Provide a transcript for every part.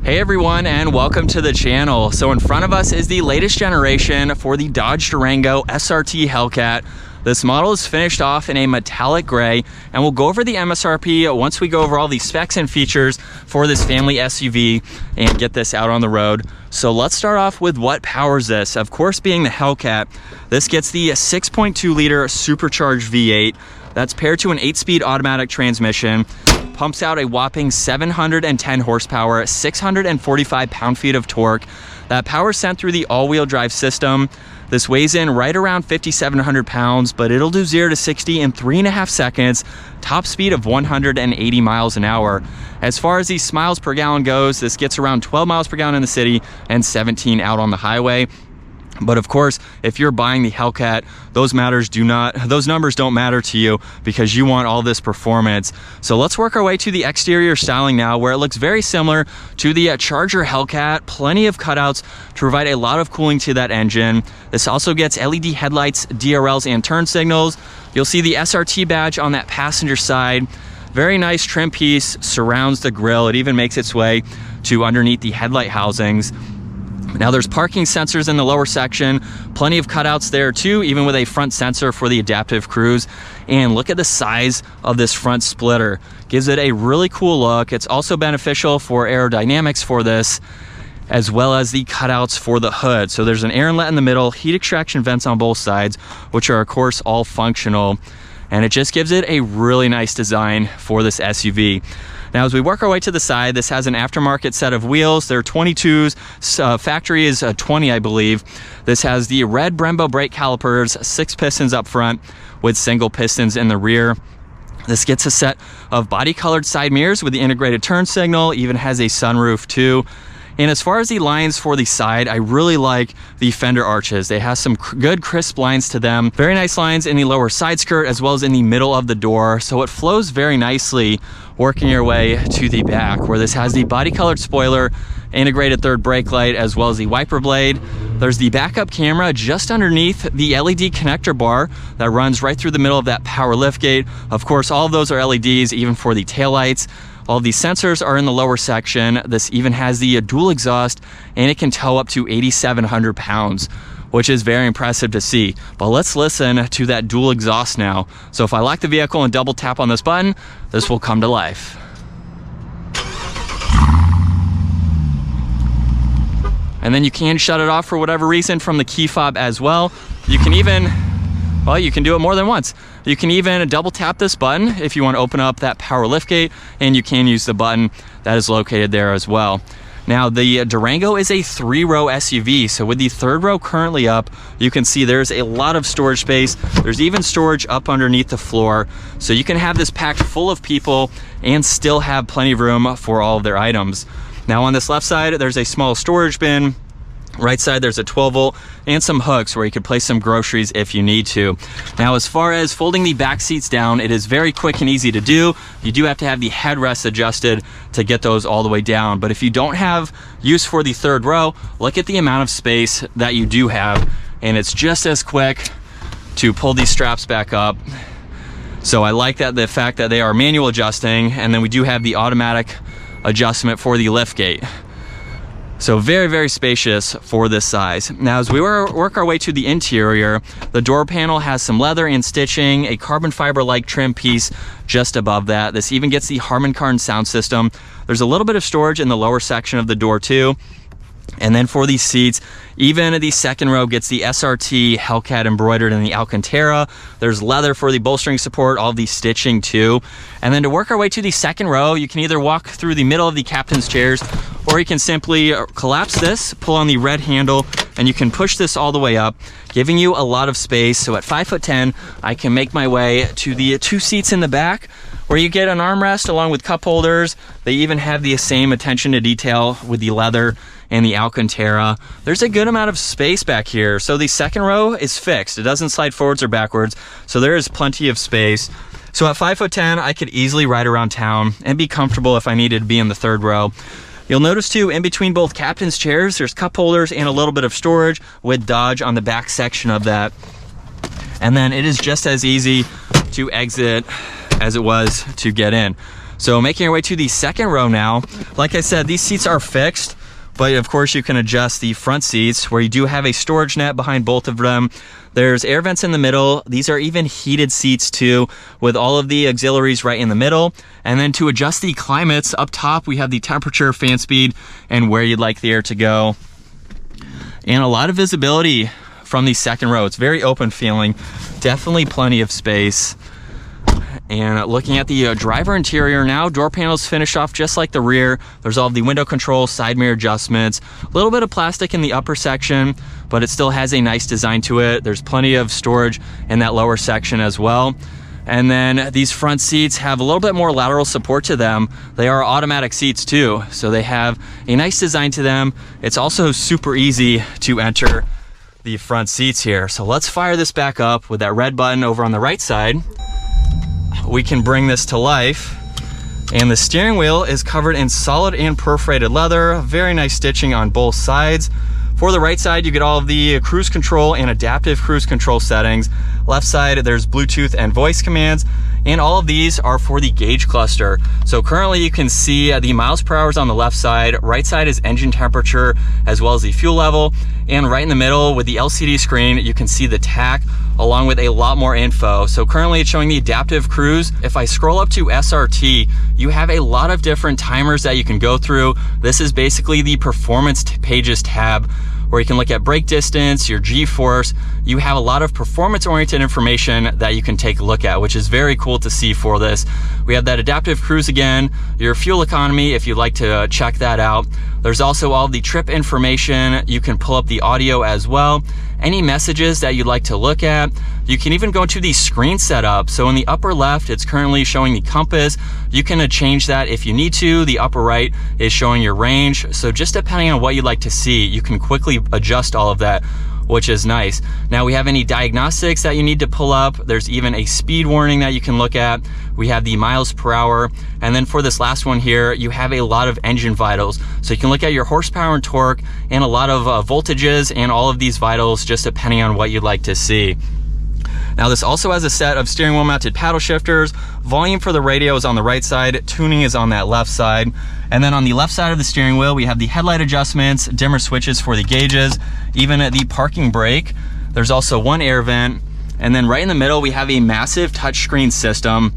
Hey everyone, and welcome to the channel. So in front of us is the latest generation for the Dodge Durango SRT Hellcat. This model is finished off in a metallic gray, and we'll go over the MSRP once we go over all the specs and features for this family SUV and get this out on the road. So let's start off with what powers this. Of course, being the Hellcat, this gets the 6.2 liter supercharged V8 that's paired to an 8-speed automatic transmission, pumps out a whopping 710 horsepower, 645 pound-feet of torque. That power is sent through the all-wheel drive system. This weighs in right around 5,700 pounds, but it'll do 0 to 60 in 3.5 seconds, top speed of 180 miles an hour. As far as the miles per gallon goes, this gets around 12 miles per gallon in the city and 17 out on the highway. But of course, if you're buying the Hellcat, those numbers don't matter to you because you want all this performance. So let's work our way to the exterior styling now, where it looks very similar to the Charger Hellcat. Plenty of cutouts to provide a lot of cooling to that engine. This also gets LED headlights, DRLs, and turn signals. You'll see the SRT badge on that passenger side. Very nice trim piece surrounds the grille. It even makes its way to underneath the headlight housings. Now there's parking sensors in the lower section, plenty of cutouts there too, even with a front sensor for the adaptive cruise. And look at the size of this front splitter. Gives it a really cool look. It's also beneficial for aerodynamics for this, as well as the cutouts for the hood. So there's an air inlet in the middle, heat extraction vents on both sides, which are of course all functional. And it just gives it a really nice design for this SUV. Now, as we work our way to the side, this has an aftermarket set of wheels. They're 22s, factory is 20, I believe. This has the red Brembo brake calipers, 6 pistons up front with single pistons in the rear. This gets a set of body-colored side mirrors with the integrated turn signal, even has a sunroof too. And as far as the lines for the side, I really like the fender arches. They have some good crisp lines to them. Very nice lines in the lower side skirt as well as in the middle of the door. So it flows very nicely working your way to the back, where this has the body colored spoiler, integrated third brake light, as well as the wiper blade. There's the backup camera just underneath the LED connector bar that runs right through the middle of that power liftgate. Of course, all of those are LEDs, even for the taillights. All of these sensors are in the lower section. This even has the dual exhaust, and it can tow up to 8,700 pounds, which is very impressive to see. But let's listen to that dual exhaust now. So if I lock the vehicle and double tap on this button, this will come to life. And then you can shut it off for whatever reason from the key fob as well. You can even, well, you can do it more than once. You can even double tap this button if you want to open up that power liftgate, and you can use the button that is located there as well. Now, the Durango is a 3-row SUV, so with the 3rd row currently up, you can see there's a lot of storage space. There's even storage up underneath the floor, so you can have this packed full of people and still have plenty of room for all of their items. Now, on this left side, there's a small storage bin. Right side, there's a 12-volt and some hooks where you could place some groceries if you need to. Now, as far as folding the back seats down, it is very quick and easy to do. You do have to have the headrest adjusted to get those all the way down. But if you don't have use for the 3rd row, look at the amount of space that you do have, and it's just as quick to pull these straps back up. So I like that, the fact that they are manual adjusting, and then we do have the automatic adjustment for the liftgate. So very, very spacious for this size. Now, as we work our way to the interior, the door panel has some leather and stitching, a carbon fiber-like trim piece just above that. This even gets the Harman Kardon sound system. There's a little bit of storage in the lower section of the door too. And then for these seats, even the 2nd row gets the SRT Hellcat embroidered in the Alcantara. There's leather for the bolstering support, all the stitching too. And then to work our way to the 2nd row, you can either walk through the middle of the captain's chairs, or you can simply collapse this, pull on the red handle, and you can push this all the way up, giving you a lot of space. So at 5'10", I can make my way to the 2 seats in the back, where you get an armrest along with cup holders. They even have the same attention to detail with the leather and the Alcantara. There's a good amount of space back here. So the 2nd row is fixed. It doesn't slide forwards or backwards, so there is plenty of space. So at 5'10", I could easily ride around town and be comfortable if I needed to be in the 3rd row. You'll notice too, in between both captain's chairs, there's cup holders and a little bit of storage with Dodge on the back section of that. And then it is just as easy to exit as it was to get in. So making our way to the second row now. Like I said, these seats are fixed, but of course you can adjust the front seats where you do have a storage net behind both of them. There's air vents in the middle. These are even heated seats too, with all of the auxiliaries right in the middle. And then to adjust the climates, up top we have the temperature, fan speed, and where you'd like the air to go. And a lot of visibility from the second row. It's very open feeling, definitely plenty of space. And looking at the driver interior now, door panels finished off just like the rear. There's all of the window controls, side mirror adjustments, a little bit of plastic in the upper section, but it still has a nice design to it. There's plenty of storage in that lower section as well. And then these front seats have a little bit more lateral support to them. They are automatic seats too, so they have a nice design to them. It's also super easy to enter the front seats here. So let's fire this back up with that red button over on the right side. We can bring this to life, and the steering wheel is covered in solid and perforated leather. Very nice stitching on both sides. For the right side, you get all of the cruise control and adaptive cruise control settings. Left side, there's Bluetooth and voice commands, and all of these are for the gauge cluster. So currently you can see the miles per hour on the left side. Right side is engine temperature as well as the fuel level, and right in the middle with the LCD screen, you can see the tach along with a lot more info. So currently it's showing the adaptive cruise. If I scroll up to SRT, you have a lot of different timers that you can go through. This is basically the performance pages tab where you can look at brake distance, your G-force. You have a lot of performance-oriented information that you can take a look at, which is very cool to see for this. We have that adaptive cruise again, your fuel economy if you'd like to check that out. There's also all the trip information. You can pull up the audio as well. Any messages that you'd like to look at. You can even go into the screen setup. So in the upper left, it's currently showing the compass. You can change that if you need to. The upper right is showing your range. So just depending on what you'd like to see, you can quickly adjust all of that, which is nice. Now we have any diagnostics that you need to pull up. There's even a speed warning that you can look at. We have the miles per hour. And then for this last one here, you have a lot of engine vitals. So you can look at your horsepower and torque and a lot of voltages and all of these vitals just depending on what you'd like to see. Now this also has a set of steering wheel mounted paddle shifters. Volume for the radio is on the right side, tuning is on that left side. And then on the left side of the steering wheel, we have the headlight adjustments, dimmer switches for the gauges, even the parking brake. There's also one air vent. And then right in the middle, we have a massive touchscreen system.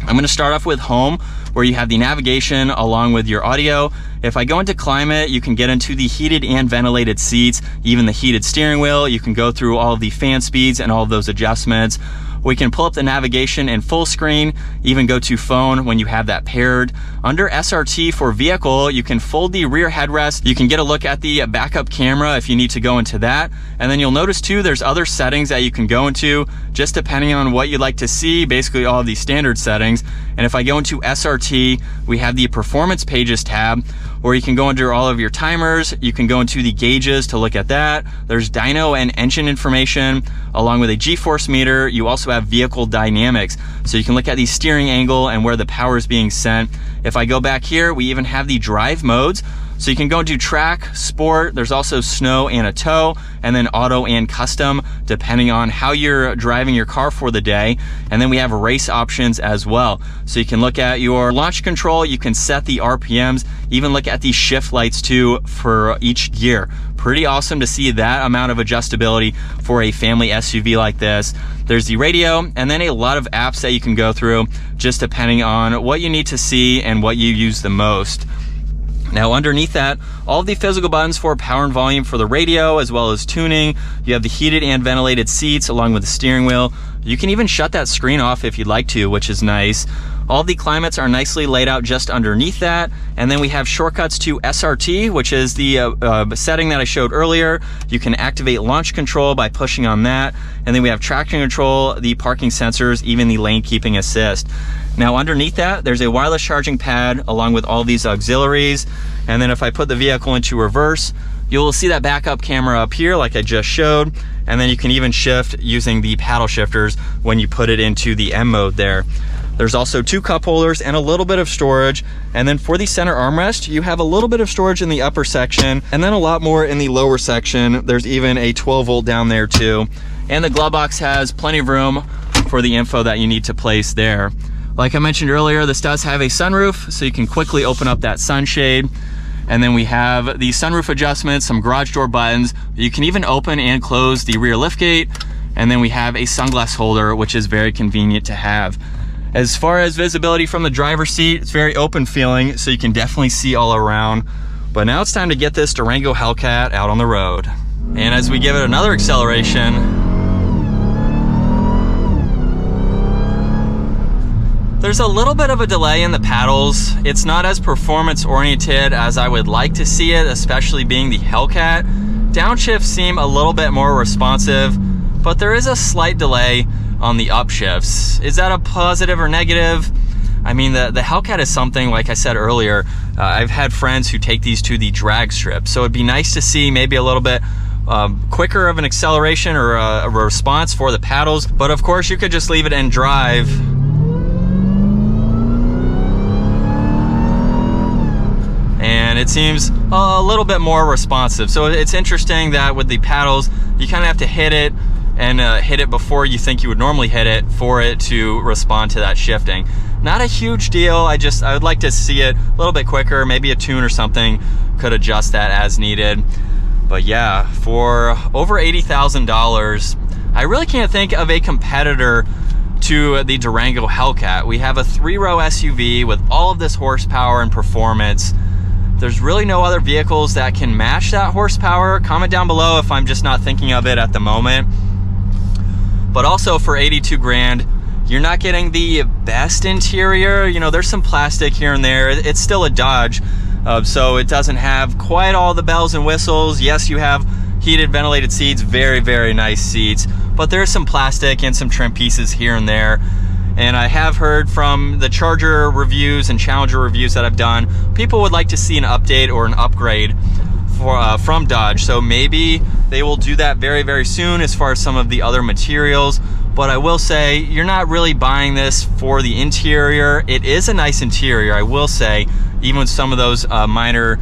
I'm gonna start off with home, where you have the navigation along with your audio. If I go into climate, you can get into the heated and ventilated seats, even the heated steering wheel. You can go through all of the fan speeds and all of those adjustments. We can pull up the navigation in full screen, even go to phone when you have that paired. Under SRT for vehicle, you can fold the rear headrest. You can get a look at the backup camera if you need to go into that. And then you'll notice too, there's other settings that you can go into just depending on what you'd like to see, basically all of these standard settings. And if I go into SRT, we have the performance pages tab where you can go under all of your timers. You can go into the gauges to look at that. There's dyno and engine information along with a G-force meter. You also have vehicle dynamics. So you can look at the steering angle and where the power is being sent. If I go back here, we even have the drive modes. So you can go into track, sport, there's also snow and a tow, and then auto and custom, depending on how you're driving your car for the day. And then we have race options as well. So you can look at your launch control, you can set the RPMs, even look at the shift lights too for each gear. Pretty awesome to see that amount of adjustability for a family SUV like this. There's the radio, and then a lot of apps that you can go through, just depending on what you need to see and what you use the most. Now underneath that, all of the physical buttons for power and volume for the radio as well as tuning. You have the heated and ventilated seats along with the steering wheel. You can even shut that screen off if you'd like to, which is nice. All the climates are nicely laid out just underneath that. And then we have shortcuts to SRT, which is the setting that I showed earlier. You can activate launch control by pushing on that. And then we have traction control, the parking sensors, even the lane keeping assist. Now underneath that, there's a wireless charging pad along with all these auxiliaries. And then if I put the vehicle into reverse, you'll see that backup camera up here like I just showed. And then you can even shift using the paddle shifters when you put it into the M mode there. There's also 2 cup holders and a little bit of storage. And then for the center armrest, you have a little bit of storage in the upper section and then a lot more in the lower section. There's even a 12 volt down there too. And the glove box has plenty of room for the info that you need to place there. Like I mentioned earlier, this does have a sunroof, so you can quickly open up that sunshade. And then we have the sunroof adjustments, some garage door buttons. You can even open and close the rear liftgate. And then we have a sunglass holder, which is very convenient to have. As far as visibility from the driver's seat, it's very open feeling, so you can definitely see all around. But now it's time to get this Durango Hellcat out on the road. And as we give it another acceleration, there's a little bit of a delay in the paddles. It's not as performance oriented as I would like to see it, especially being the Hellcat. Downshifts seem a little bit more responsive, but there is a slight delay on the upshifts. Is that a positive or negative? I mean, the Hellcat is something, like I said earlier, I've had friends who take these to the drag strip, so it'd be nice to see maybe a little bit quicker of an acceleration or a response for the paddles. But of course, you could just leave it in drive. And it seems a little bit more responsive. So it's interesting that with the paddles, you kind of have to hit it and hit it before you think you would normally hit it for it to respond to that shifting. Not a huge deal. I would like to see it a little bit quicker. Maybe a tune or something could adjust that as needed. But yeah, for over $80,000, I really can't think of a competitor to the Durango Hellcat. We have a 3-row SUV with all of this horsepower and performance. There's really no other vehicles that can match that horsepower. Comment down below if I'm just not thinking of it at the moment. But also for 82 grand, you're not getting the best interior. You know, there's some plastic here and there. It's still a Dodge, so it doesn't have quite all the bells and whistles. Yes, you have heated, ventilated seats, very, very nice seats, but there's some plastic and some trim pieces here and there. And I have heard from the Charger reviews and Challenger reviews that I've done, people would like to see an update or an upgrade from Dodge. So maybe they will do that very, very soon as far as some of the other materials. But I will say, you're not really buying this for the interior. It is a nice interior, I will say, even with some of those minor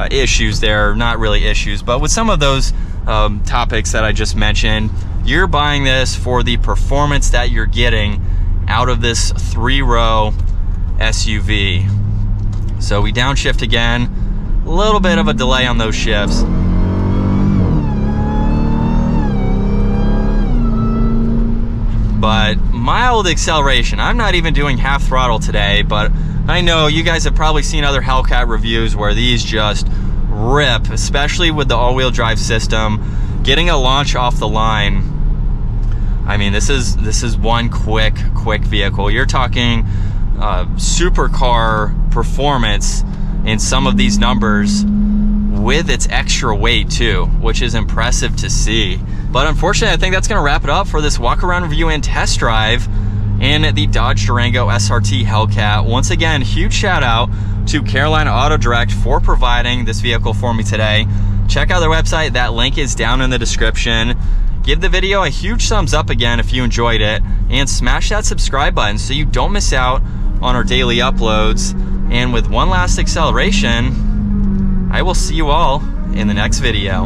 issues there, not really issues, but with some of those topics that I just mentioned, you're buying this for the performance that you're getting out of this 3-row SUV. So we downshift again, a little bit of a delay on those shifts. But mild acceleration. I'm not even doing half throttle today, but I know you guys have probably seen other Hellcat reviews where these just rip, especially with the all-wheel drive system. Getting a launch off the line, I mean, this is one quick vehicle. You're talking supercar performance in some of these numbers with its extra weight too, which is impressive to see. But unfortunately, I think that's gonna wrap it up for this walk-around review and test drive in the Dodge Durango SRT Hellcat. Once again, huge shout out to Carolina Auto Direct for providing this vehicle for me today. Check out their website, that link is down in the description. Give the video a huge thumbs up again if you enjoyed it, and smash that subscribe button so you don't miss out on our daily uploads. And with one last acceleration, I will see you all in the next video.